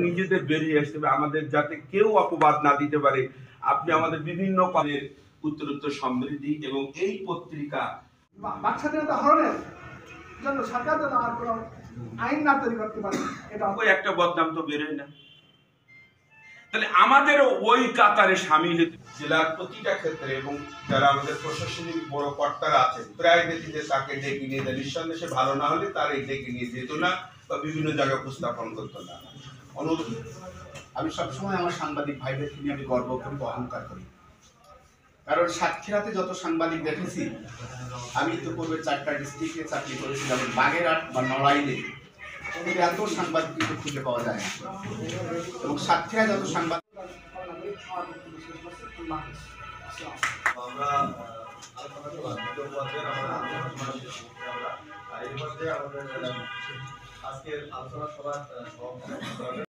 নিজেদের বেরিয়ে আসতে হবে, আমাদের যাতে কেউ অপবাদ না দিতে পারে। আপনি আমাদের বিভিন্ন পদের উত্তরোত্তর সমৃদ্ধি এবং এই পত্রিকা বাকস্বাধীনতা হরণের জন্য সরকার যেন আর কোনো আইন না তৈরি করতে পারে, এটা একটা বদনাম তো বেরোয় না। তাহলে আমাদেরও ওই কাতারে সামিল জেলার প্রতিটা ক্ষেত্রে এবং যারা আমাদের প্রশাসনিক বড় কর্তারা আছেন প্রায় দেখি যে তাকে ডেকে নিয়ে যায়। নিঃসন্দেহে ভালো না হলে তার এই ডেকে নিয়ে যেত না বা বিভিন্ন জায়গায় উপস্থাপন করতো না। অনুরোধ, আমি সবসময় আমার সাংবাদিক ভাইদেরকে নিয়ে আমি গর্ব করি, অহংকার করি। কারণ সাতক্ষীরাতে যত সাংবাদিক দেখেছি, আমি তো পূর্বে 4টা ডিস্ট্রিক্টে চাকরি করেছি, যেমন বাগেরহাট বা নড়াইলে কিন্তু এত সাংবাদিক কিন্তু খুঁজে পাওয়া যায় না। এবং সাতক্ষীরা যত সাংবাদিক আমরা আজকের আলোচনা সভা